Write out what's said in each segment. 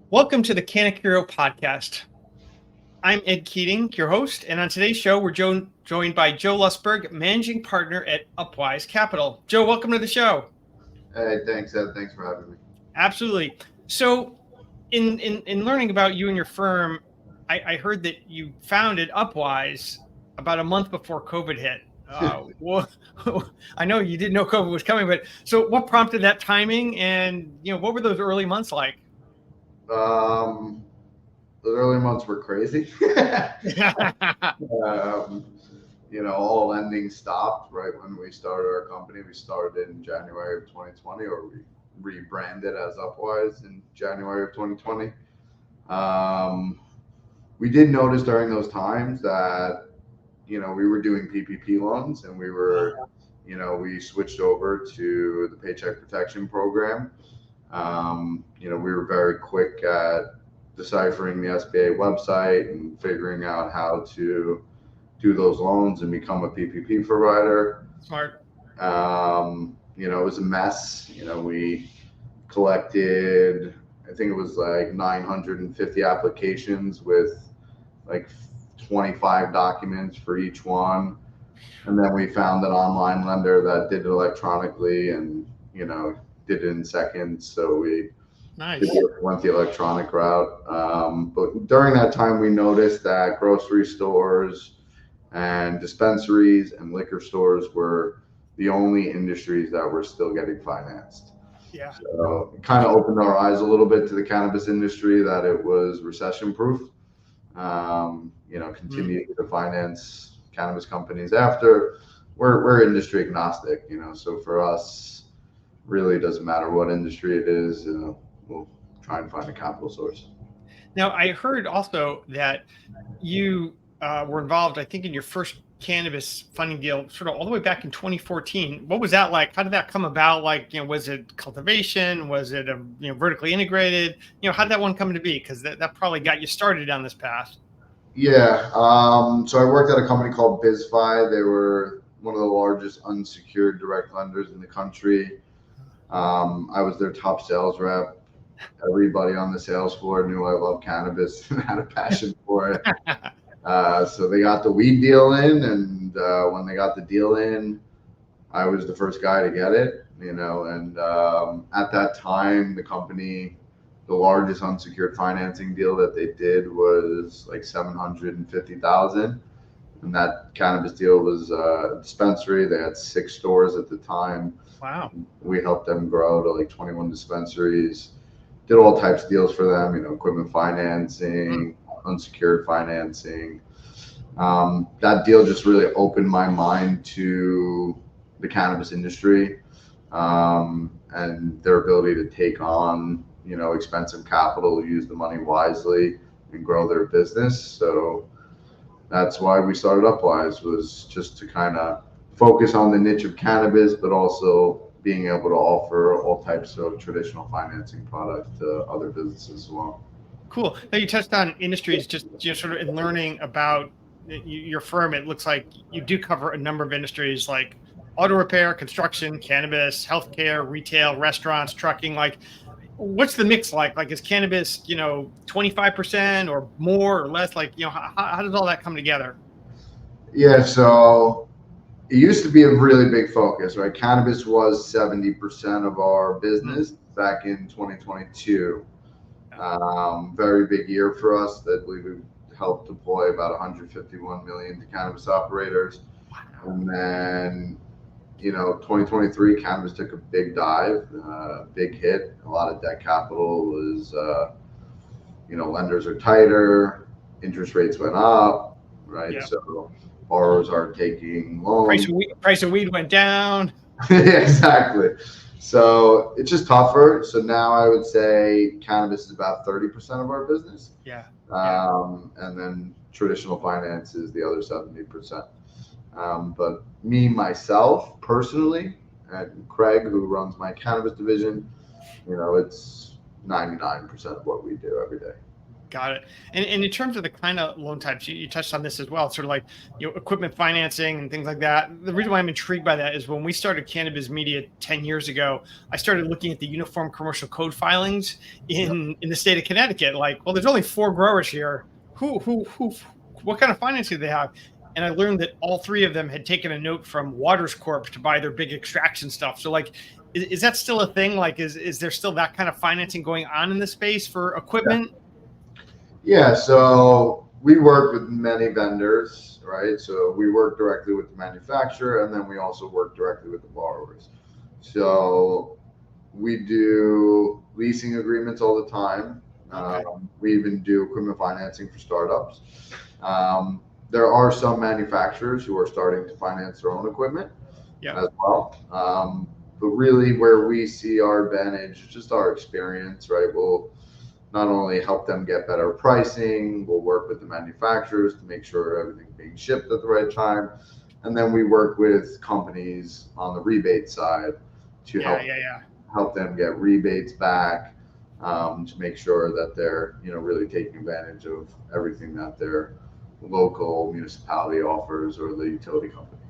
Welcome to the Cannacurio Podcast. I'm Ed Keating, your host, and on today's show, we're joined by Joe Lustberg, Managing Partner at Upwise Capital. Joe, welcome to the show. Hey, thanks, Ed. Thanks for having me. Absolutely. So, in learning about you and your firm, I heard that you founded Upwise about a month before COVID hit. Well, I know you didn't know COVID was coming, but so what prompted that timing, and what were those early months like? The early months were crazy. All lending stopped right when we started our company. We started in January of 2020, or we rebranded as Upwise in January of 2020. We did notice during those times that, we were doing PPP loans, and we were, we switched over to the Paycheck Protection Program. We were very quick at deciphering the SBA website and figuring out how to do those loans and become a PPP provider. Smart. It was a mess. We collected, I think it was like 950 applications with like 25 documents for each one. And then we found an online lender that did it electronically and, did it in seconds. So we went the electronic route. But during that time, we noticed that grocery stores and dispensaries and liquor stores were the only industries that were still getting financed. Yeah. So it kind of opened our eyes a little bit to the cannabis industry, that it was recession proof. Continue to finance cannabis companies after. We're industry agnostic, so for us, really doesn't matter what industry it is. We'll try and find a capital source. Now, I heard also that you were involved, I think, in your first cannabis funding deal, sort of all the way back in 2014. What was that like? How did that come about? Like, was it cultivation? Was it vertically integrated? How did that one come to be? Because that probably got you started down this path. Yeah. So I worked at a company called BizFi. They were one of the largest unsecured direct lenders in the country. I was their top sales rep. Everybody on the sales floor knew I loved cannabis and had a passion for it. So they got the weed deal in, and when they got the deal in, I was the first guy to get it, and at that time, the company, the largest unsecured financing deal that they did was like $750,000. And that cannabis deal was a dispensary. They had 6 stores at the time. Wow. We helped them grow to like 21 dispensaries, did all types of deals for them, equipment financing, unsecured financing. That deal just really opened my mind to the cannabis industry and their ability to take on, expensive capital, use the money wisely, and grow their business. So that's why we started Upwise, was just to kind of focus on the niche of cannabis, but also being able to offer all types of traditional financing products to other businesses as well. Cool. Now, you touched on industries, just sort of in learning about your firm. It looks like you do cover a number of industries like auto repair, construction, cannabis, healthcare, retail, restaurants, trucking. Like, what's the mix like? Like, is cannabis, 25% or more or less? Like, how does all that come together? Yeah, so it used to be a really big focus, right? Cannabis was 70% of our business back in 2022. Very big year for us. I believe we helped deploy about 151 million to cannabis operators. Wow. And then, 2023, cannabis took a big dive, big hit. A lot of debt capital was, lenders are tighter, interest rates went up, right? Yeah. So borrowers are taking loans. Price of weed went down. Exactly. So it's just tougher. So now I would say cannabis is about 30% of our business. Yeah. And then traditional finance is the other 70%. But me, myself, personally, and Craig, who runs my cannabis division, it's 99% of what we do every day. Got it. And in terms of the kind of loan types, you touched on this as well, sort of like, equipment financing and things like that. The reason why I'm intrigued by that is when we started Cannabis Media 10 years ago, I started looking at the Uniform Commercial Code filings in the state of Connecticut. Like, well, there's only 4 growers here. What kind of financing do they have? And I learned that all 3 of them had taken a note from Waters Corp to buy their big extraction stuff. So like, is that still a thing? Like, is there still that kind of financing going on in the space for equipment? Yeah, so we work with many vendors, right? So we work directly with the manufacturer, and then we also work directly with the borrowers. So we do leasing agreements all the time. Okay. We even do equipment financing for startups. There are some manufacturers who are starting to finance their own equipment as well. But really where we see our advantage is just our experience, right? We'll not only help them get better pricing, we'll work with the manufacturers to make sure everything's being shipped at the right time. And then we work with companies on the rebate side to help them get rebates back, to make sure that they're really taking advantage of everything that their local municipality offers or the utility company.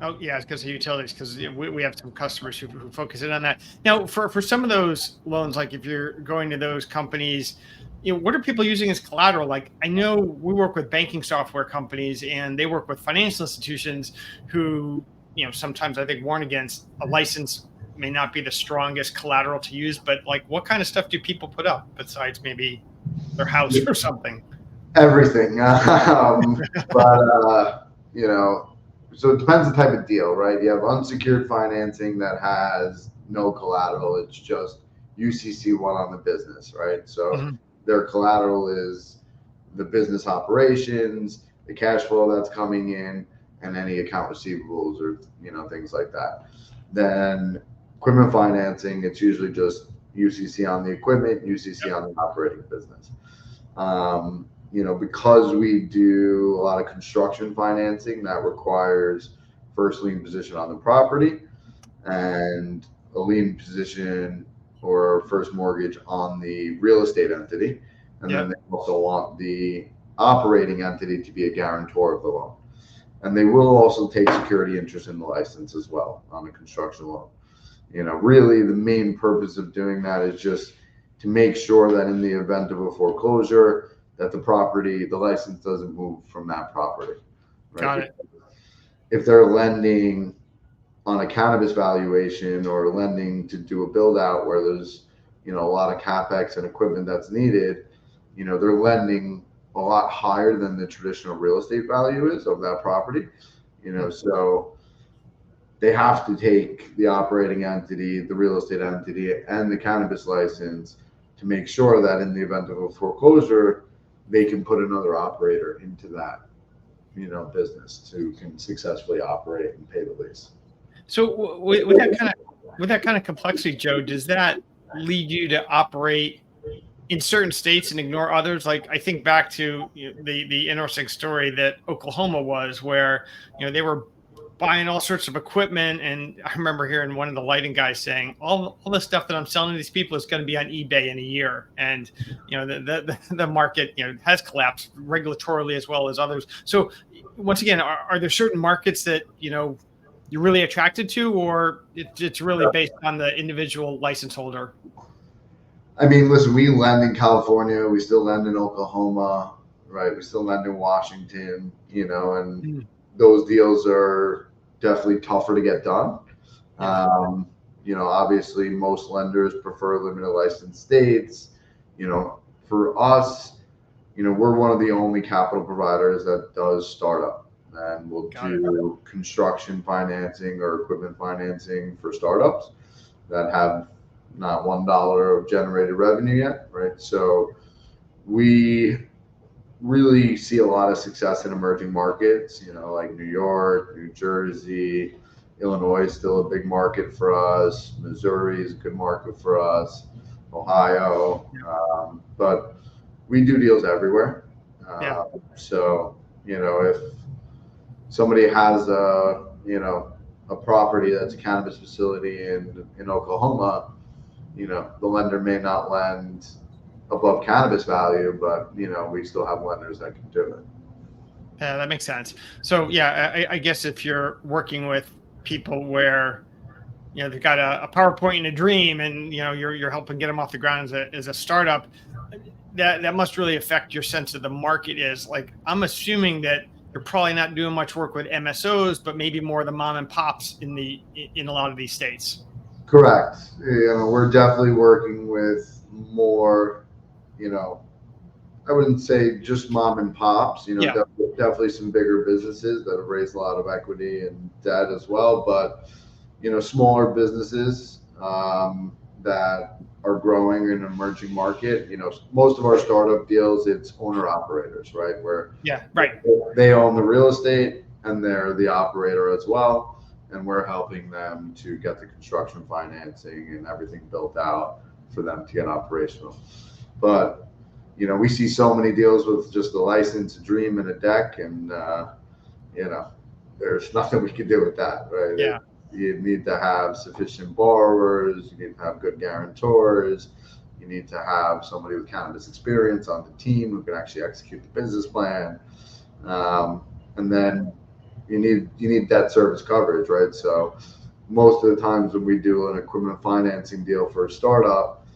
Oh yeah, it's because of utilities. Because we have some customers who focus in on that. Now, for some of those loans, like if you're going to those companies, what are people using as collateral? Like I know we work with banking software companies, and they work with financial institutions who sometimes I think warn against a license may not be the strongest collateral to use. But like, what kind of stuff do people put up besides maybe their house or something? Everything, but so it depends the type of deal, right? You have unsecured financing that has no collateral. It's just UCC1 on the business, right? So their collateral is the business operations, the cash flow that's coming in, and any account receivables or things like that. Then equipment financing, it's usually just UCC on the equipment, UCC on the operating business. Because we do a lot of construction financing that requires first lien position on the property and a lien position or first mortgage on the real estate entity. And then they also want the operating entity to be a guarantor of the loan. And they will also take security interest in the license as well on a construction loan. Really the main purpose of doing that is just to make sure that in the event of a foreclosure, that the license doesn't move from that property. Right? Got it. If they're lending on a cannabis valuation or lending to do a build out where there's, a lot of CapEx and equipment that's needed, they're lending a lot higher than the traditional real estate value is of that property, so they have to take the operating entity, the real estate entity, and the cannabis license to make sure that in the event of a foreclosure, they can put another operator into that, business who can successfully operate and pay the lease. So with that kind of complexity, Joe, does that lead you to operate in certain states and ignore others? Like I think back to the interesting story that Oklahoma was, where they were buying all sorts of equipment, and I remember hearing one of the lighting guys saying, all the stuff that I'm selling to these people is going to be on eBay in a year. And the market has collapsed regulatorily as well as others. So once again, are there certain markets that you're really attracted to, or it's really based on the individual license holder? I mean, listen, we lend in California, we still lend in Oklahoma, right? We still lend in Washington, and those deals are definitely tougher to get done. Obviously most lenders prefer limited license states. For us, we're one of the only capital providers that does startup, and we'll do construction financing or equipment financing for startups that have not $1 of generated revenue yet, right? So we really see a lot of success in emerging markets, like New York, New Jersey, Illinois is still a big market for us. Missouri is a good market for us. Ohio, but we do deals everywhere. So, if somebody has a property that's a cannabis facility in Oklahoma, the lender may not lend above cannabis value, but we still have lenders that can do it. Yeah, that makes sense. So yeah, I guess if you're working with people where they've got a PowerPoint and a dream, and you're helping get them off the ground as a startup, that must really affect your sense of the market. Is like, I'm assuming that you're probably not doing much work with MSOs, but maybe more the mom and pops in a lot of these states. Correct. We're definitely working with more, I wouldn't say just mom and pops, Yeah. definitely some bigger businesses that have raised a lot of equity and debt as well. But, smaller businesses that are growing in an emerging market, most of our startup deals, it's owner operators, right? Where they own the real estate and they're the operator as well. And we're helping them to get the construction financing and everything built out for them to get operational. But we see so many deals with just a license, a dream, and a deck, and there's nothing we can do with that, right? Yeah. You need to have sufficient borrowers. You need to have good guarantors. You need to have somebody with cannabis experience on the team who can actually execute the business plan, and then you need debt service coverage, right? So most of the times when we do an equipment financing deal for a startup,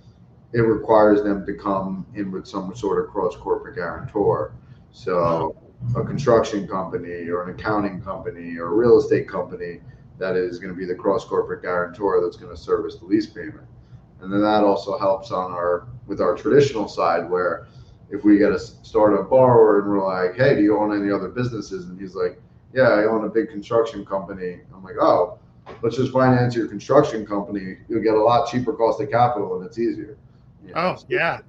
it requires them to come in with some sort of cross-corporate guarantor. So a construction company or an accounting company or a real estate company that is going to be the cross-corporate guarantor that's going to service the lease payment. And then that also helps with our traditional side, where if we get a startup borrower and we're like, hey, do you own any other businesses? And he's like, yeah, I own a big construction company. I'm like, oh, let's just finance your construction company. You'll get a lot cheaper cost of capital and it's easier. Yeah.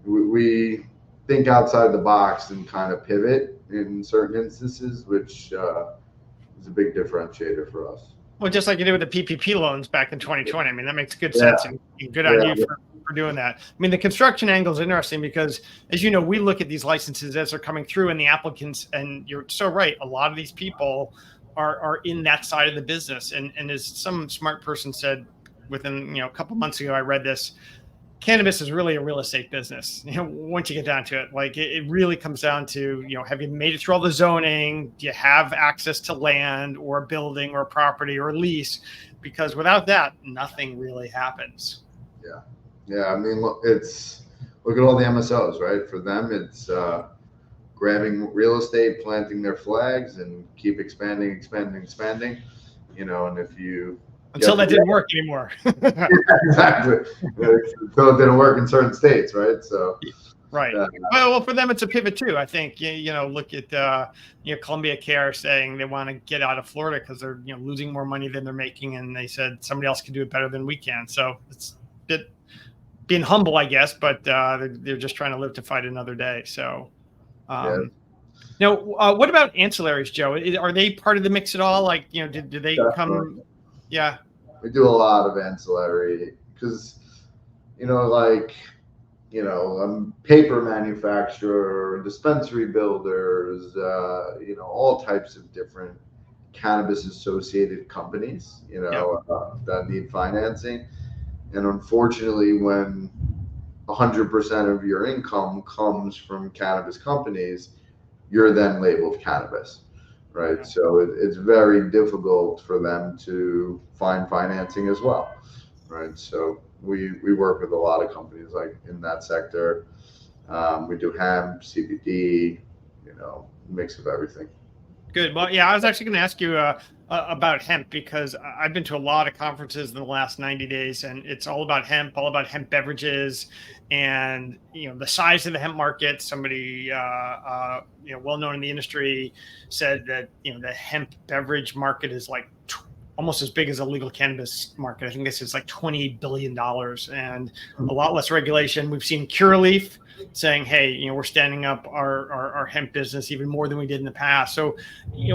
We think outside the box and kind of pivot in certain instances, which is a big differentiator for us. Well, just like you did with the PPP loans back in 2020. I mean, that makes good sense, and good on you for doing that. I mean, the construction angle is interesting because, as you know, we look at these licenses as they're coming through and the applicants, and you're so right. A lot of these people are in that side of the business. And as some smart person said within, a couple months ago, I read this, cannabis is really a real estate business. Once you get down to it, like it really comes down to, have you made it through all the zoning? Do you have access to land or a building or a property or a lease? Because without that, nothing really happens. Yeah. I mean, look at all the MSOs, right? For them, it's grabbing real estate, planting their flags, and keep expanding. And if you until that didn't work anymore. Exactly. So it didn't work in certain states, right? So, right. Well, for them, it's a pivot too. I think, look at, Columbia Care saying they want to get out of Florida because they're, losing more money than they're making. And they said somebody else can do it better than we can. So it's a bit being humble, I guess, but they're just trying to live to fight another day. So, now, what about ancillaries, Joe? Are they part of the mix at all? Like, do they come? Yeah. We do a lot of ancillary because, paper manufacturer, dispensary builders, all types of different cannabis associated companies, that need financing. And unfortunately, when 100% of your income comes from cannabis companies, you're then labeled cannabis. Right. So it's very difficult for them to find financing as well. Right. So we work with a lot of companies like in that sector. We do hemp, CBD, mix of everything. Good. Well, yeah, I was actually going to ask you about hemp because I've been to a lot of conferences in the last 90 days, and it's all about hemp beverages, and the size of the hemp market. Somebody well known in the industry said that the hemp beverage market is like almost as big as a legal cannabis market. I think this is like $20 billion and a lot less regulation. We've seen Curaleaf saying, hey, we're standing up our hemp business even more than we did in the past. So,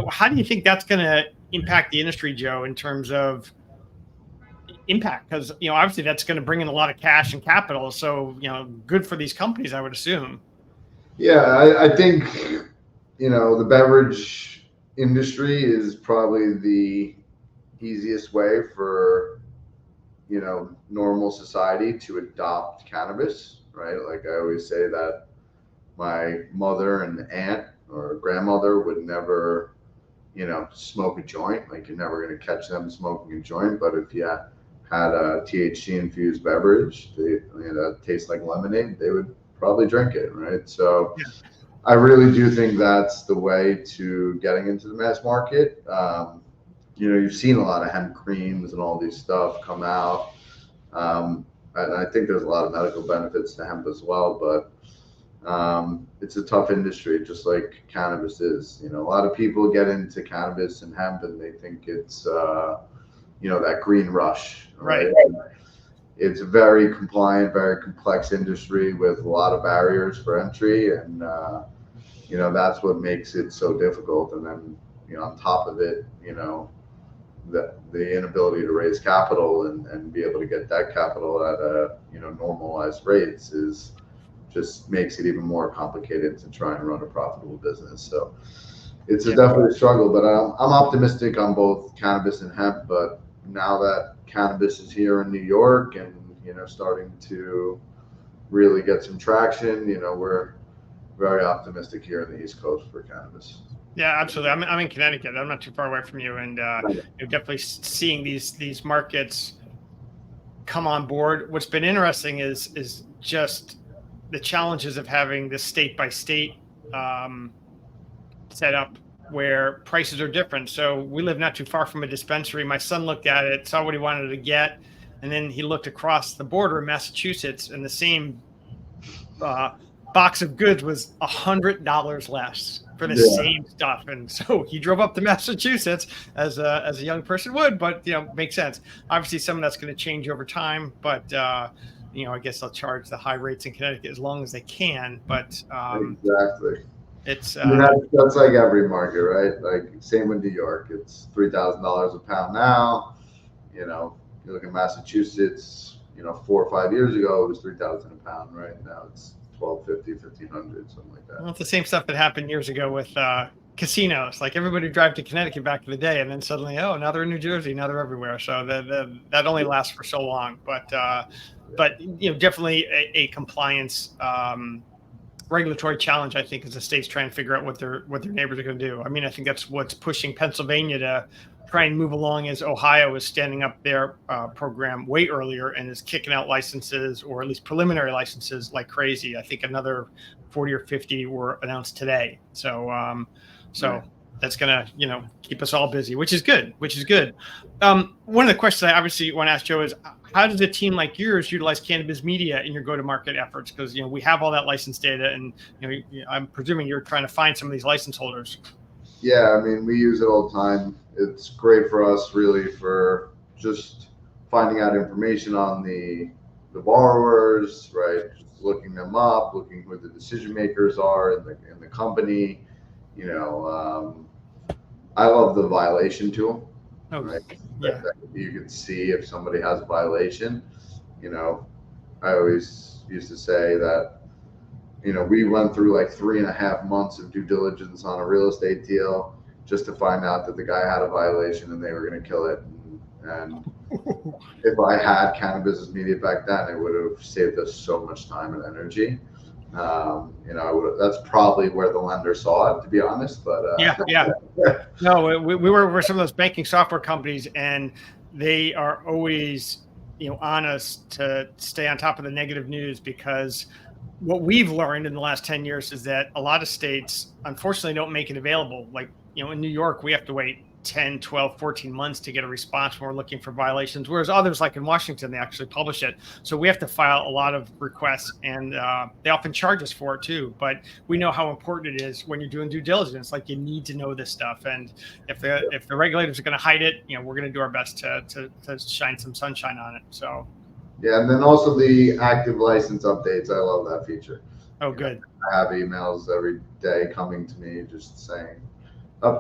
how do you think that's going to impact the industry, Joe, in terms of impact? Because, obviously that's going to bring in a lot of cash and capital. So, good for these companies, I would assume. Yeah, I think, the beverage industry is probably the easiest way for, normal society to adopt cannabis. right? Like I always say that my mother and aunt or grandmother would never, smoke a joint. Like you're never going to catch them smoking a joint. But if you had a THC infused beverage, that tastes like lemonade, they would probably drink it, right? So Yeah. I really do think that's the way to getting into the mass market. You've seen a lot of hemp creams and all these stuff come out. And I think there's a lot of medical benefits to hemp as well, but it's a tough industry, just like cannabis is. A lot of people get into cannabis and hemp and they think it's, that green rush, right? It's a very compliant, very complex industry with a lot of barriers for entry. And, that's what makes it so difficult. And then, on top of it, the inability to raise capital and be able to get that capital at a, normalized rates is just makes it even more complicated to try and run a profitable business. So it's definitely a struggle, but I'm optimistic on both cannabis and hemp. But now that cannabis is here in New York and, starting to really get some traction, we're very optimistic here in the East Coast for cannabis. Yeah, absolutely. I'm in Connecticut. I'm not too far away from you, and you're definitely seeing these markets come on board. What's been interesting is just the challenges of having this state by state set up where prices are different. So we live not too far from a dispensary. My son looked at it, saw what he wanted to get, and then he looked across the border in Massachusetts, and the same box of goods was $100 less for the same stuff. And so he drove up to Massachusetts as a young person would, but makes sense. Obviously some of that's going to change over time, but I guess they'll charge the high rates in Connecticut as long as they can. But exactly. It's that's like every market, right? Like same with New York, it's $3,000 a pound now. You look at Massachusetts, 4 or 5 years ago, it was $3,000 a pound. Right now it's $1,250, $1,500, something like that. Well, it's the same stuff that happened years ago with casinos. Like everybody would drive to Connecticut back in the day, and then suddenly, now they're in New Jersey, now they're everywhere. So that only lasts for so long. But definitely a compliance regulatory challenge, I think, as the states try and figure out what their neighbors are going to do. I mean, I think that's what's pushing Pennsylvania to try and move along, as Ohio is standing up their program way earlier and is kicking out licenses, or at least preliminary licenses, like crazy. I think another 40 or 50 were announced today. So that's going to, keep us all busy, which is good. One of the questions I obviously want to ask Joe is, how does a team like yours utilize cannabis media in your go-to-market efforts? Because, we have all that license data, and, I'm presuming you're trying to find some of these license holders. Yeah, I mean, we use it all the time. It's great for us, really, for just finding out information on the borrowers, right? Just looking them up, looking who the decision makers are in the company. I love the violation tool. Oh, right? Yeah. That you can see if somebody has a violation. I always used to say that, we went through like 3.5 months of due diligence on a real estate deal just to find out that the guy had a violation and they were going to kill it. And if I had cannabis media back then, it would have saved us so much time and energy. That's probably where the lender saw it, to be honest. But yeah. No, we were some of those banking software companies, and they are always, on us to stay on top of the negative news, because what we've learned in the last 10 years is that a lot of states, unfortunately, don't make it available. Like, in New York, we have to wait 10, 12, 14 months to get a response when we're looking for violations, whereas others, like in Washington, they actually publish it. So we have to file a lot of requests, and they often charge us for it too. But we know how important it is when you're doing due diligence. Like, you need to know this stuff, and if the regulators are going to hide it, we're going to do our best to shine some sunshine on it. So yeah, and then also the active license updates. I love that feature. Oh, good. I have emails every day coming to me just saying,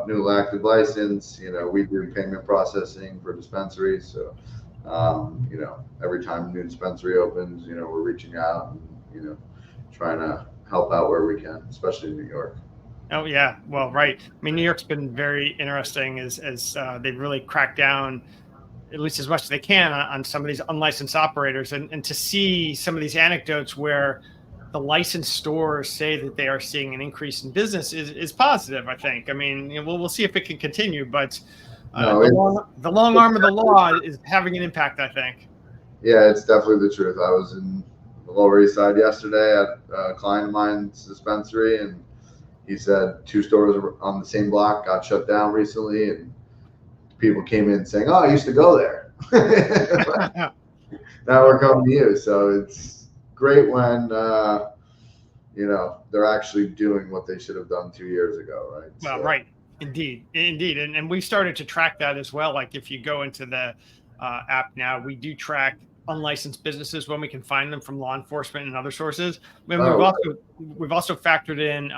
new active license. We do payment processing for dispensaries. So, every time a new dispensary opens, we're reaching out and, trying to help out where we can, especially in New York. Oh, yeah. Well, right. I mean, New York's been very interesting as they've really cracked down at least as much as they can on some of these unlicensed operators, and to see some of these anecdotes where the licensed stores say that they are seeing an increase in business is positive, I think. I mean, we'll see if it can continue, but the long arm of the law is having an impact, I think. Yeah, it's definitely the truth. I was in the Lower East Side yesterday at a client of mine's dispensary, and he said 2 stores on the same block got shut down recently, and people came in saying, "Oh, I used to go there." Now we're coming to you. So it's great when they're actually doing what they should have done 2 years ago, right? Well, right, indeed, and we started to track that as well. Like if you go into the app now, we do track unlicensed businesses when we can find them from law enforcement and other sources. We've also factored in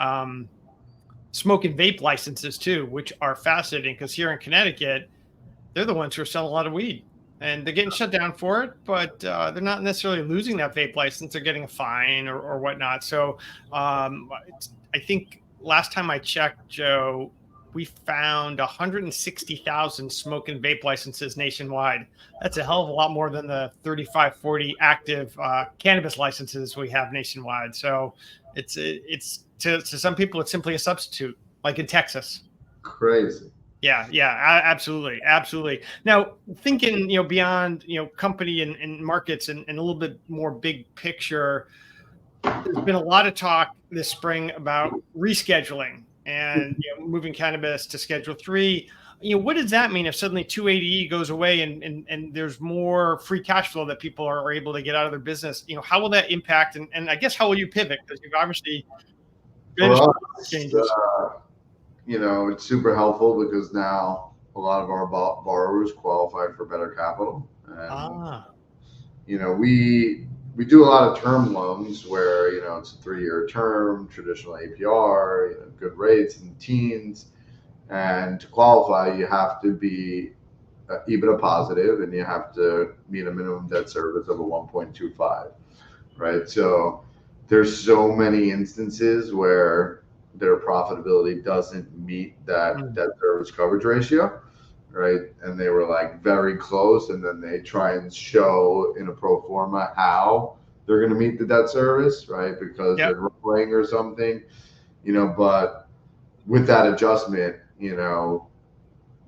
smoke and vape licenses too, which are fascinating because here in Connecticut, they're the ones who are selling a lot of weed, and they're getting shut down for it, but they're not necessarily losing that vape license. They're getting a fine or whatnot. So I think last time I checked, Joe, we found 160,000 smoke and vape licenses nationwide. That's a hell of a lot more than the 35, 40 active cannabis licenses we have nationwide. So it's to some people, it's simply a substitute, like in Texas. Crazy. Yeah, absolutely. Now, thinking, beyond, company and markets and a little bit more big picture, there's been a lot of talk this spring about rescheduling and moving cannabis to Schedule 3. What does that mean if suddenly 280E goes away and there's more free cash flow that people are able to get out of their business? How will that impact? And I guess how will you pivot? Because you've obviously been changes. It's super helpful because now a lot of our borrowers qualify for better capital. And, we do a lot of term loans where, it's a 3-year term, traditional APR, good rates and teens. And to qualify, you have to be EBITDA positive and you have to meet a minimum debt service of a 1.25, right? So there's so many instances where their profitability doesn't meet that debt service coverage ratio, right? And they were like very close, and then they try and show in a pro forma how they're going to meet the debt service, right? Because they're growing or something, but with that adjustment, now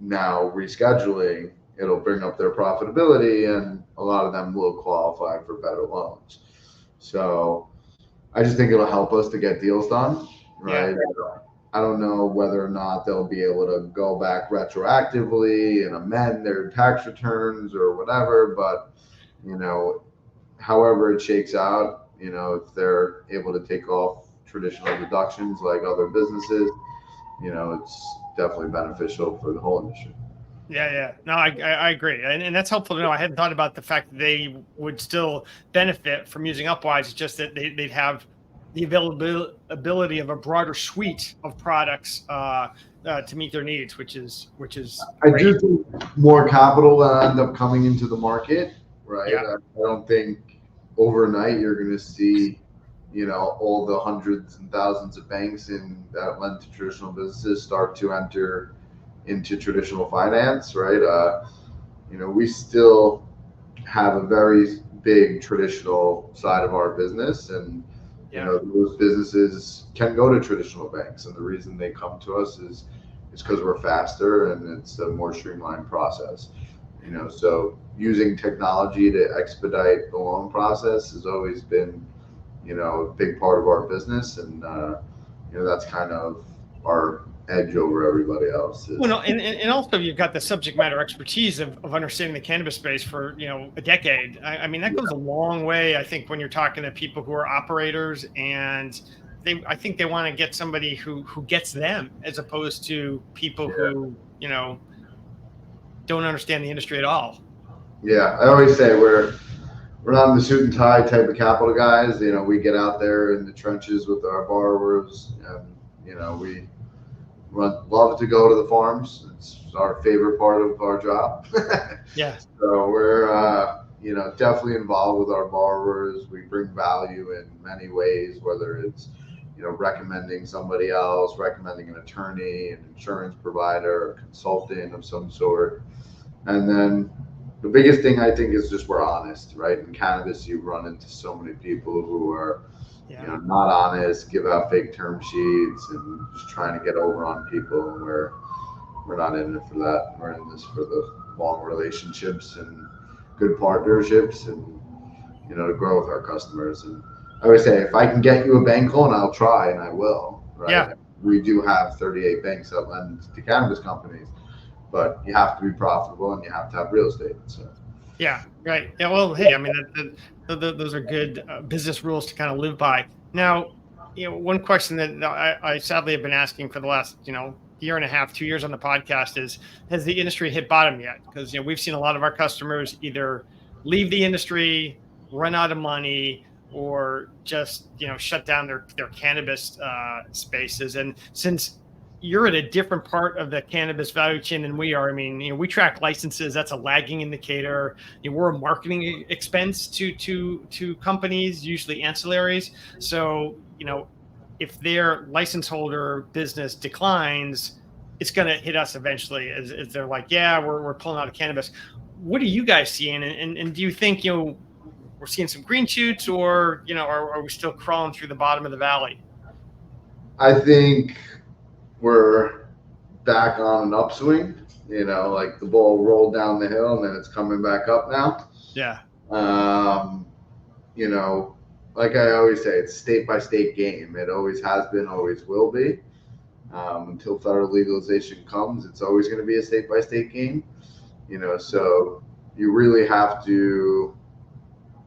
rescheduling, it'll bring up their profitability, and a lot of them will qualify for better loans. So I just think it'll help us to get deals done. Right. Yeah. I don't know whether or not they'll be able to go back retroactively and amend their tax returns or whatever, but however it shakes out, if they're able to take off traditional deductions like other businesses, it's definitely beneficial for the whole industry. Yeah. No, I agree. And that's helpful to know. I hadn't thought about the fact that they would still benefit from using Upwise. It's just that they'd have the availability of a broader suite of products to meet their needs, which is I do think more capital will end up coming into the market, right? Yeah. I don't think overnight you're going to see, all the hundreds and thousands of banks that lend to traditional businesses start to enter into traditional finance, right? We still have a very big traditional side of our business, and those businesses can go to traditional banks, and the reason they come to us is because we're faster and it's a more streamlined process. So using technology to expedite the loan process has always been, a big part of our business, and that's kind of our edge over everybody else. Well, and also you've got the subject matter expertise of understanding the cannabis space for a decade. I mean, that goes a long way. I think when you're talking to people who are operators, and I think they want to get somebody who gets them, as opposed to people who don't understand the industry at all. Yeah, I always say we're not in the suit and tie type of capital guys. We get out there in the trenches with our borrowers, and we love to go to the farms. It's our favorite part of our job. Yeah. So we're definitely involved with our borrowers. We bring value in many ways, whether it's recommending somebody else, recommending an attorney, an insurance provider, a consultant of some sort. And then the biggest thing I think is just we're honest, right? In cannabis, you run into so many people who are, not honest, give out fake term sheets, and just trying to get over on people. And we're not in it for that. We're in this for the long relationships and good partnerships, and to grow with our customers. And I always say, if I can get you a bank loan, I'll try, and I will. Right? Yeah. We do have 38 banks that lend to cannabis companies, but you have to be profitable and you have to have real estate. So. Yeah, right. Yeah, well, hey, I mean, those are good business rules to kind of live by. Now, one question that I sadly have been asking for the last, year and a half, 2 years on the podcast is, has the industry hit bottom yet? Because, we've seen a lot of our customers either leave the industry, run out of money, or just, shut down their cannabis spaces. And since you're at a different part of the cannabis value chain than we are. I mean, we track licenses. That's a lagging indicator. We're a marketing expense to companies, usually ancillaries. So, if their license holder business declines, it's going to hit us eventually as they're like, yeah, we're pulling out of cannabis. What are you guys seeing? And do you think, we're seeing some green shoots, or, are we still crawling through the bottom of the valley? I think we're back on an upswing, like the ball rolled down the hill and then it's coming back up now. Yeah. Like I always say, it's state by state game. It always has been, always will be. Until federal legalization comes, it's always going to be a state by state game. So you really have to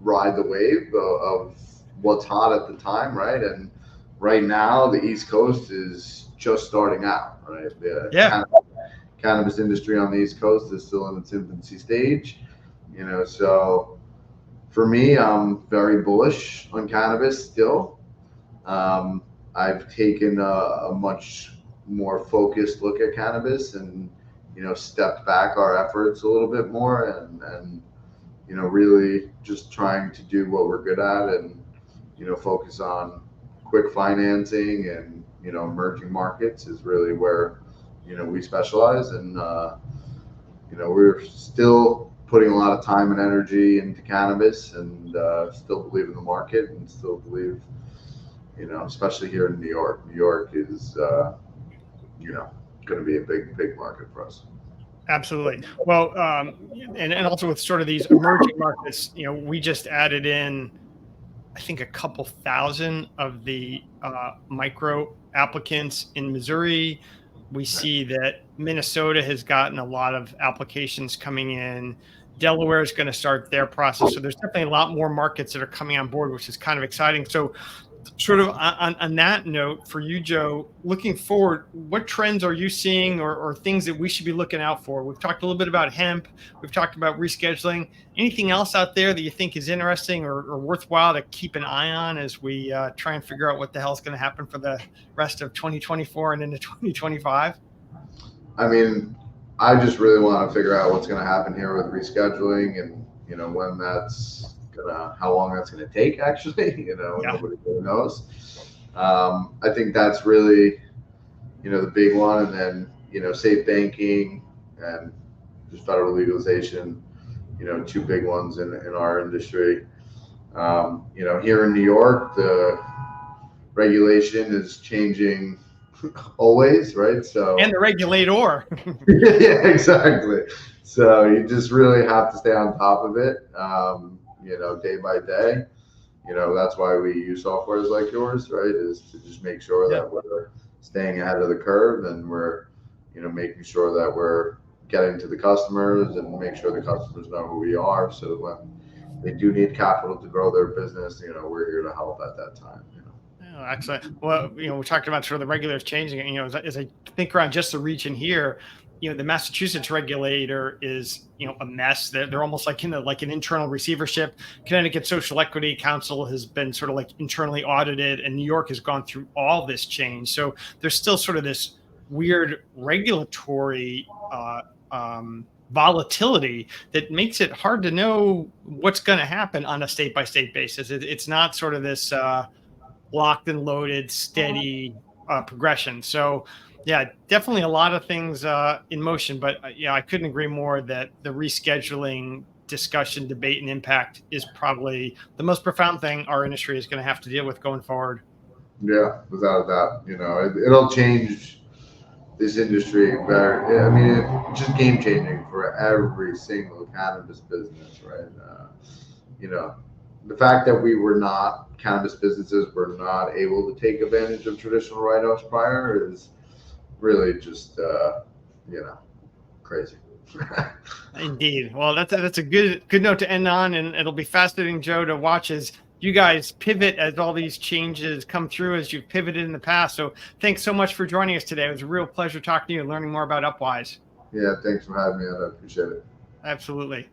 ride the wave of what's hot at the time, right? And right now, the East Coast is just starting out, right? The cannabis industry on the East Coast is still in its infancy stage, so for me, I'm very bullish on cannabis still. I've taken a much more focused look at cannabis and, stepped back our efforts a little bit more and really just trying to do what we're good at and, focus on quick financing and, emerging markets is really where, we specialize. And, we're still putting a lot of time and energy into cannabis and still believe in the market and still believe, especially here in New York. New York is, going to be a big market for us. Absolutely. Well, and also with sort of these emerging markets, we just added in, I think, a couple thousand of the micro applicants in Missouri. We see that Minnesota has gotten a lot of applications coming in. Delaware is going to start their process. So there's definitely a lot more markets that are coming on board, which is kind of exciting. So sort of on that note, for you, Joe, looking forward, what trends are you seeing or things that we should be looking out for? We've talked a little bit about hemp. We've talked about rescheduling. Anything else out there that you think is interesting or worthwhile to keep an eye on as we try and figure out what the hell is going to happen for the rest of 2024 and into 2025? I mean, I just really want to figure out what's going to happen here with rescheduling and, when that's how long that's going to take, actually, Nobody really knows. I think that's really, the big one. And then, safe banking and just federal legalization, two big ones in our industry. Here in New York, the regulation is changing always, right? So and the regulator. Yeah, exactly. So you just really have to stay on top of it, day by day. That's why we use softwares like yours, right? Is to just make sure that we're staying ahead of the curve and we're, making sure that we're getting to the customers and make sure the customers know who we are, so that when they do need capital to grow their business, we're here to help at that time. Oh, excellent. Well, we talked about sort of the regulators changing. As I think around just the region here, the Massachusetts regulator is, a mess. They're almost like in an internal receivership. Connecticut Social Equity Council has been sort of like internally audited, and New York has gone through all this change. So there's still sort of this weird regulatory volatility that makes it hard to know what's going to happen on a state by state basis. It's not sort of this locked and loaded, steady progression. So Yeah, definitely a lot of things in motion, but yeah, I couldn't agree more that the rescheduling discussion, debate, and impact is probably the most profound thing our industry is going to have to deal with going forward. Yeah, without a doubt. It'll change this industry better. I mean, it's just game changing for every single cannabis business, right? You know, the fact that we were not cannabis businesses were not able to take advantage of traditional write-offs prior is really just crazy. Indeed. Well, that's a good note to end on, and it'll be fascinating, Joe, to watch as you guys pivot as all these changes come through as you've pivoted in the past. So thanks so much for joining us today. It was a real pleasure talking to you and learning more about Upwise. Yeah, thanks for having me. I appreciate it. Absolutely.